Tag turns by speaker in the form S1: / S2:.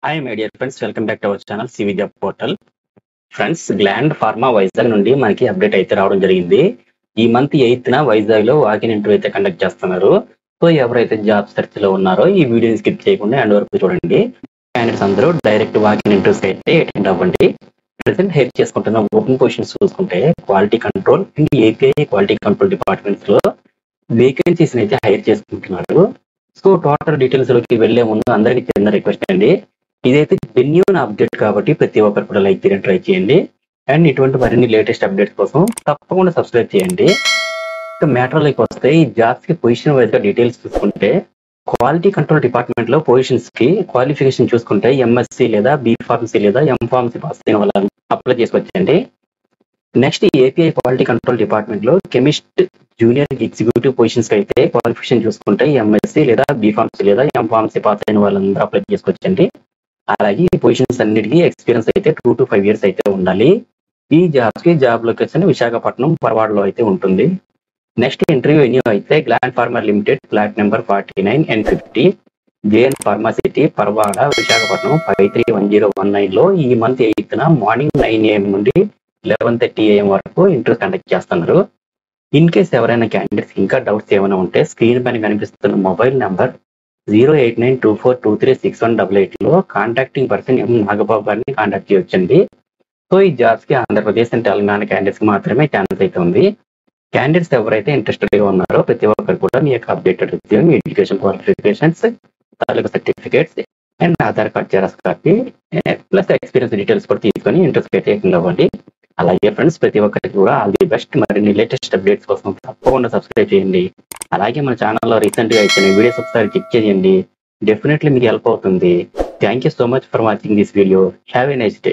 S1: Hi my dear friends, welcome back to our channel C Vidya portal. Friends, Gland Pharma Vizag నుండి మనకి update అయితే రావడం జరిగింది. ఈ మంత్ 8న వైజాగ్ లో వాకిన్ ఇంటర్వ్యూ అయితే కండక్ట్ చేస్తున్నారు. సో ఎవరైతే జాబ్ సెర్చ్ లో ఉన్నారో ఈ వీడియోని స్కిప్ చేయకుండా ఎండ్ వరకు చూడండి. క్యాండిడేట్స్ అందరూ డైరెక్ట్ వాకిన్ ఇంటర్వ్యూస్ అయితే అటెండ్ అవ్వండి. ప్రెసెంట్ హెల్ప్ చేసుకుంటున్న ఓపెన్ పొజిషన్స్ చూసుకుంటే quality control and API quality control departments లో వేకెన్సీస్ అయితే హైర్ చేసుకుంటున్నారు. సో టోటల్ డీటెయిల్స్ లోకి వెళ్లే ముందు అందరికీ చిన్న రిక్వెస్ట్ అండి, ఇదైతే జెన్యూన్ అప్డేట్ కాబట్టి ప్రతి ఒక్కరు కూడా లైక్ చేయడం ట్రై చేయండి. అండ్ ఇటువంటి మరిన్ని లేటెస్ట్ అప్డేట్స్ కోసం తప్పకుండా సబ్స్క్రైబ్ చేయండి. ఇక మ్యాటర్లోకి వస్తే ఈ జాబ్స్ కి పొజిషన్ వైజ్ గా డీటెయిల్స్ చూసుకుంటే క్వాలిటీ కంట్రోల్ డిపార్ట్మెంట్ లో పొజిషన్స్ కి క్వాలిఫికేషన్ చూసుకుంటే ఎంఎస్సి లేదా బి ఫార్మసీ లేదా ఎం ఫార్మసీ పాస్ అయిన వాళ్ళని అప్లై చేసుకోవచ్చండి. Next API quality control department లో కెమిస్ట్ జూనియర్ ఎగ్జిక్యూటివ్ పొజిషన్స్ అయితే క్వాలిఫికేషన్ చూసుకుంటే ఎంఎస్సి లేదా బి ఫార్మసీ లేదా ఎం ఫార్మసీ పాస్ అయిన వాళ్ళందరూ అప్లై చేసుకోవచ్చండి. అలాగే ఈ పొజిషన్స్ అన్నిటికీ ఎక్స్పీరియన్స్ అయితే 2 to 5 years అయితే ఉండాలి. ఈ జాబ్స్ కి జాబ్ లొకేషన్ విశాఖపట్నం పరవాడలో అయితే ఉంటుంది. నెక్స్ట్ ఇంటర్వ్యూ వెన్యూ అయితే Gland Pharma limited, flat number 49 and 50, JN Pharma City, Paravada, Visakhapatnam 531019 లో ఈ మంత్ 8న మార్నింగ్ 9 AM నుండి 11:30 AM వరకు ఇంటర్వ్యూ కండక్ట్ చేస్తున్నారు. ఇన్ కేస్ ఎవరైనా క్యాండిడేట్స్ ఇంకా డౌట్స్ ఏమైనా ఉంటే స్క్రీన్ పైన కనిపిస్తున్న మొబైల్ నెంబర్ 08924236188 లో కాంటాక్టింగ్ పర్సన్ ఎం నాగబాబు గారిని కాంటాక్ట్ చేయొచ్చండి. సో ఈ జాబ్స్ కి ఆంధ్రప్రదేశ్ అండ్ తెలంగాణ క్యాండిడేట్స్ కి మాత్రమే ఛాన్స్ అయితే ఉంది. క్యాండిడేట్స్ ఎవరైతే ఇంట్రెస్టెడ్ గా ఉన్నారో ప్రతి ఒక్కరు కూడా మీ యొక్క updated resume, education qualifications, taluka certificates and Aadhaar card xerox copy plus experience details కూడా తీసుకొని ఇంట్రెస్ట్ అయితే అవ్వండి. అలాగే ఫ్రెండ్స్, ప్రతి ఒక్కరికి కూడా ఆల్ ది బెస్ట్. మరిన్ని లేటెస్ట్ అప్డేట్స్ కోసం తప్పకుండా సబ్స్క్రైబ్ చేయండి. అలాగే మన ఛానల్లో రీసెంట్ గా ఇచ్చిన వీడియోస్ ఒకసారి చెక్ చేయండి. డెఫినెట్లీ మీకు హెల్ప్ అవుతుంది. Thank you so much for watching this video. Have a nice day.